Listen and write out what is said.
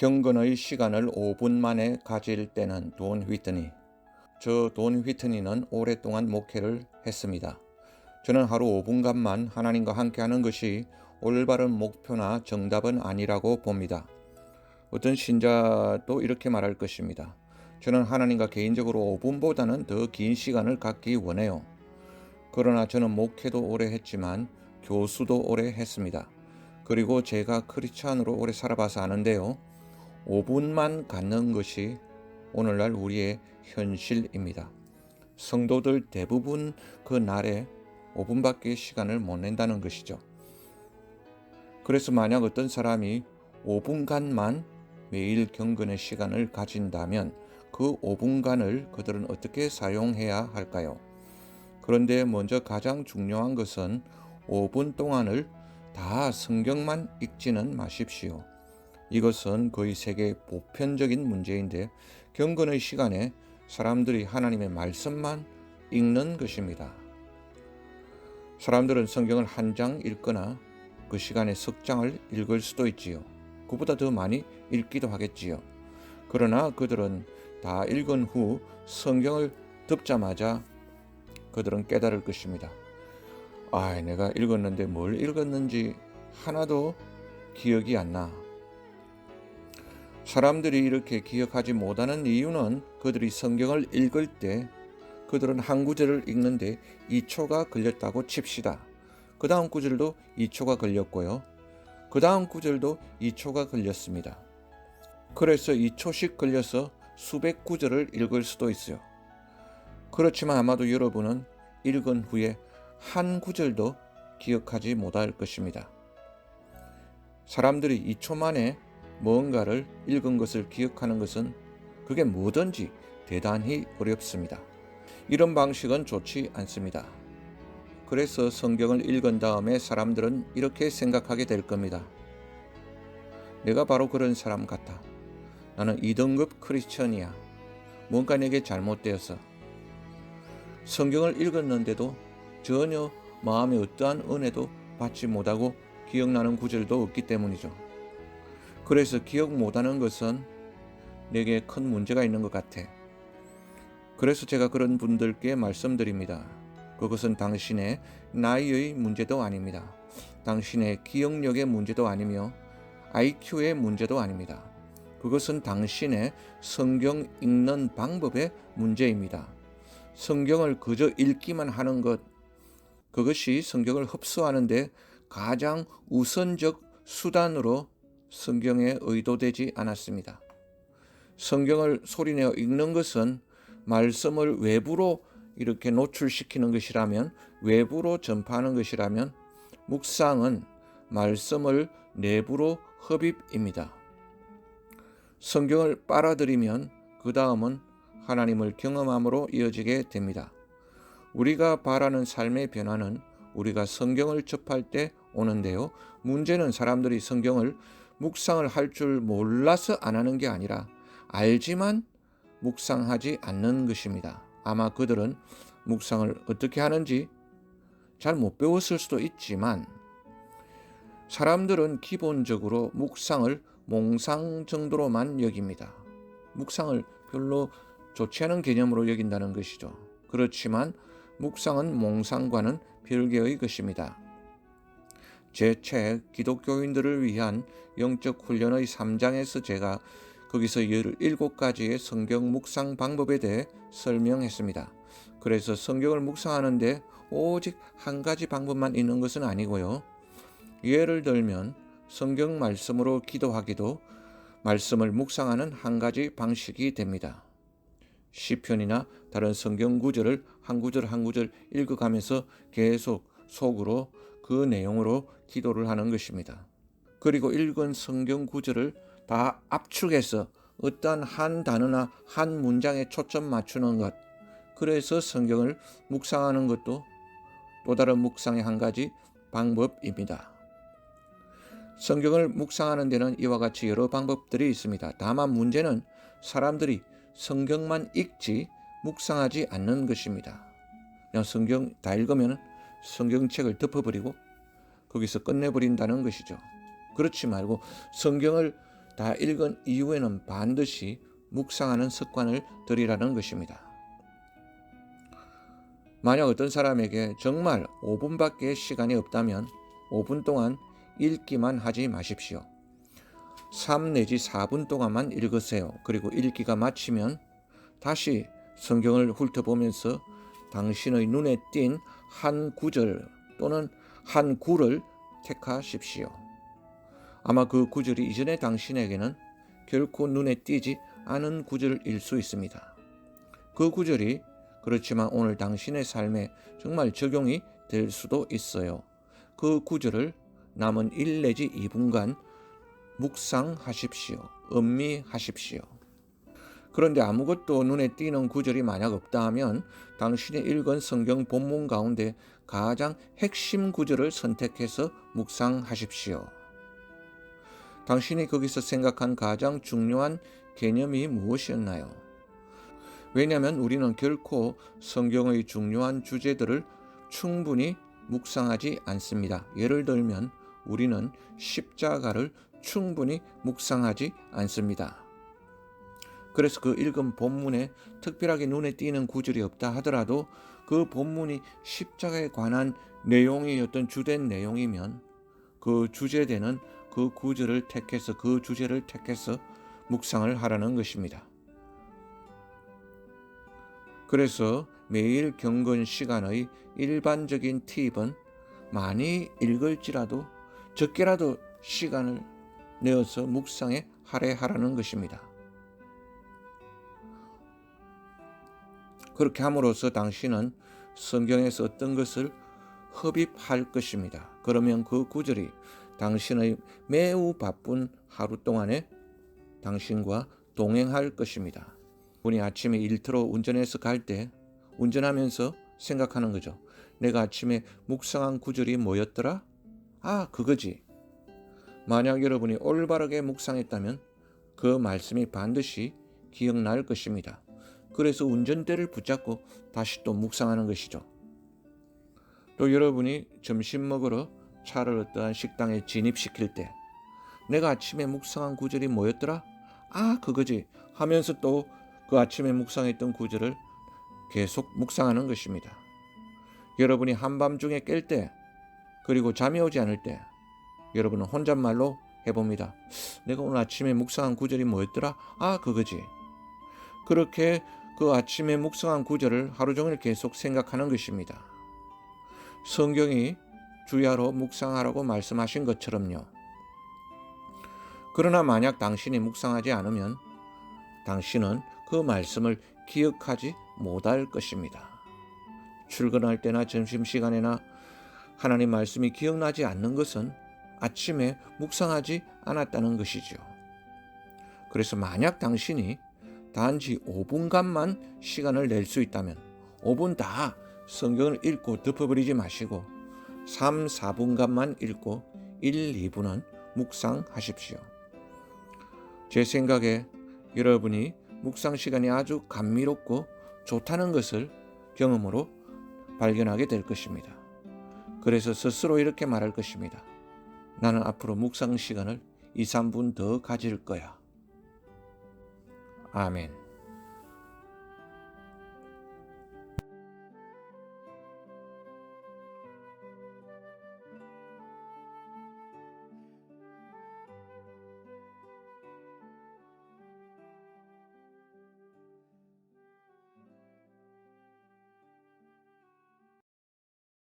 경건의 시간을 5분 만에 가질 때는 돈 휘트니. 저 돈 휘트니는 오랫동안 목회를 했습니다. 저는 하루 5분간만 하나님과 함께하는 것이 올바른 목표나 정답은 아니라고 봅니다. 어떤 신자도 이렇게 말할 것입니다. 저는 하나님과 개인적으로 5분보다는 더 긴 시간을 갖기 원해요. 그러나 저는 목회도 오래 했지만 교수도 오래 했습니다. 그리고 제가 크리스찬으로 오래 살아봐서 아는데요. 5분만 갖는 것이 오늘날 우리의 현실입니다. 성도들 대부분 그 날에 5분밖에 시간을 못 낸다는 것이죠. 그래서 만약 어떤 사람이 5분간만 매일 경건의 시간을 가진다면 그 5분간을 그들은 어떻게 사용해야 할까요? 그런데 먼저 가장 중요한 것은 5분 동안을 다 성경만 읽지는 마십시오. 이것은 거의 세계 보편적인 문제인데 경건의 시간에 사람들이 하나님의 말씀만 읽는 것입니다. 사람들은 성경을 한 장 읽거나 그 시간에 석 장을 읽을 수도 있지요. 그보다 더 많이 읽기도 하겠지요. 그러나 그들은 다 읽은 후 성경을 덮자마자 그들은 깨달을 것입니다. 내가 읽었는데 뭘 읽었는지 하나도 기억이 안 나. 사람들이 이렇게 기억하지 못하는 이유는 그들이 성경을 읽을 때 그들은 한 구절을 읽는데 2초가 걸렸다고 칩시다. 그 다음 구절도 2초가 걸렸고요. 그 다음 구절도 2초가 걸렸습니다. 그래서 2초씩 걸려서 수백 구절을 읽을 수도 있어요. 그렇지만 아마도 여러분은 읽은 후에 한 구절도 기억하지 못할 것입니다. 사람들이 2초 만에 뭔가를 읽은 것을 기억하는 것은 그게 뭐든지 대단히 어렵습니다. 이런 방식은 좋지 않습니다. 그래서 성경을 읽은 다음에 사람들은 이렇게 생각하게 될 겁니다. 내가 바로 그런 사람 같아. 나는 2등급 크리스천이야. 뭔가 내게 잘못되어서. 성경을 읽었는데도 전혀 마음에 어떠한 은혜도 받지 못하고 기억나는 구절도 없기 때문이죠. 그래서 기억 못하는 것은 내게 큰 문제가 있는 것 같아. 그래서 제가 그런 분들께 말씀드립니다. 그것은 당신의 나이의 문제도 아닙니다. 당신의 기억력의 문제도 아니며 IQ의 문제도 아닙니다. 그것은 당신의 성경 읽는 방법의 문제입니다. 성경을 그저 읽기만 하는 것, 그것이 성경을 흡수하는데 가장 우선적 수단으로 성경에 의도되지 않았습니다. 성경을 소리내어 읽는 것은 말씀을 외부로 이렇게 노출시키는 것이라면, 외부로 전파하는 것이라면, 묵상은 말씀을 내부로 흡입입니다. 성경을 빨아들이면 그 다음은 하나님을 경험함으로 이어지게 됩니다. 우리가 바라는 삶의 변화는 우리가 성경을 접할 때 오는데요. 문제는 사람들이 성경을 묵상을 할 줄 몰라서 안 하는 게 아니라 알지만 묵상하지 않는 것입니다. 아마 그들은 묵상을 어떻게 하는지 잘 못 배웠을 수도 있지만 사람들은 기본적으로 묵상을 몽상 정도로만 여깁니다. 묵상을 별로 좋지 않은 개념으로 여긴다는 것이죠. 그렇지만 묵상은 몽상과는 별개의 것입니다. 제 책 기독교인들을 위한 영적 훈련의 3장에서 제가 거기서 17가지의 성경 묵상 방법에 대해 설명했습니다. 그래서 성경을 묵상하는데 오직 한 가지 방법만 있는 것은 아니고요. 예를 들면 성경 말씀으로 기도하기도 말씀을 묵상하는 한 가지 방식이 됩니다. 시편이나 다른 성경 구절을 한 구절 한 구절 읽어가면서 계속 속으로 그 내용으로 기도를 하는 것입니다. 그리고 읽은 성경 구절을 다 압축해서 어떠한 한 단어나 한 문장에 초점 맞추는 것, 그래서 성경을 묵상하는 것도 또 다른 묵상의 한 가지 방법입니다. 성경을 묵상하는 데는 이와 같이 여러 방법들이 있습니다. 다만 문제는 사람들이 성경만 읽지 묵상하지 않는 것입니다. 그냥 성경 다 읽으면 성경책을 덮어버리고 거기서 끝내버린다는 것이죠. 그렇지 말고 성경을 다 읽은 이후에는 반드시 묵상하는 습관을 들이라는 것입니다. 만약 어떤 사람에게 정말 5분밖에 시간이 없다면 5분 동안 읽기만 하지 마십시오. 3 내지 4분 동안만 읽으세요. 그리고 읽기가 마치면 다시 성경을 훑어보면서 당신의 눈에 띈 한 구절 또는 한 구를 택하십시오. 아마 그 구절이 이전에 당신에게는 결코 눈에 띄지 않은 구절일 수 있습니다. 그 구절이 그렇지만 오늘 당신의 삶에 정말 적용이 될 수도 있어요. 그 구절을 남은 1 내지 2분간 묵상하십시오. 음미하십시오. 그런데 아무것도 눈에 띄는 구절이 만약 없다 하면 당신이 읽은 성경 본문 가운데 가장 핵심 구절을 선택해서 묵상하십시오. 당신이 거기서 생각한 가장 중요한 개념이 무엇이었나요? 왜냐하면 우리는 결코 성경의 중요한 주제들을 충분히 묵상하지 않습니다. 예를 들면 우리는 십자가를 충분히 묵상하지 않습니다. 그래서 그 읽은 본문에 특별하게 눈에 띄는 구절이 없다 하더라도 그 본문이 십자가에 관한 내용이 어떤 주된 내용이면 그 주제되는 그 구절을 택해서 그 주제를 택해서 묵상을 하라는 것입니다. 그래서 매일 경건 시간의 일반적인 팁은 많이 읽을지라도 적게라도 시간을 내어서 묵상에 할애하라는 것입니다. 그렇게 함으로써 당신은 성경에서 어떤 것을 흡입할 것입니다. 그러면 그 구절이 당신의 매우 바쁜 하루 동안에 당신과 동행할 것입니다. 분이 아침에 일터로 운전해서 갈 때 운전하면서 생각하는 거죠. 내가 아침에 묵상한 구절이 뭐였더라? 아, 그거지. 만약 여러분이 올바르게 묵상했다면 그 말씀이 반드시 기억날 것입니다. 그래서 운전대를 붙잡고 다시 또 묵상하는 것이죠. 또 여러분이 점심 먹으러 차를 어떠한 식당에 진입시킬 때 내가 아침에 묵상한 구절이 뭐였더라? 아, 그거지 하면서 또 그 아침에 묵상했던 구절을 계속 묵상하는 것입니다. 여러분이 한밤중에 깰 때 그리고 잠이 오지 않을 때 여러분은 혼잣말로 해봅니다. 내가 오늘 아침에 묵상한 구절이 뭐였더라? 아, 그거지. 그렇게 그 아침에 묵상한 구절을 하루 종일 계속 생각하는 것입니다. 성경이 주야로 묵상하라고 말씀하신 것처럼요. 그러나 만약 당신이 묵상하지 않으면 당신은 그 말씀을 기억하지 못할 것입니다. 출근할 때나 점심시간에나 하나님 말씀이 기억나지 않는 것은 아침에 묵상하지 않았다는 것이죠. 그래서 만약 당신이 단지 5분간만 시간을 낼 수 있다면 5분 다 성경을 읽고 덮어버리지 마시고 3, 4분간만 읽고 1, 2분은 묵상하십시오. 제 생각에 여러분이 묵상 시간이 아주 감미롭고 좋다는 것을 경험으로 발견하게 될 것입니다. 그래서 스스로 이렇게 말할 것입니다. 나는 앞으로 묵상 시간을 2, 3분 더 가질 거야. 아멘.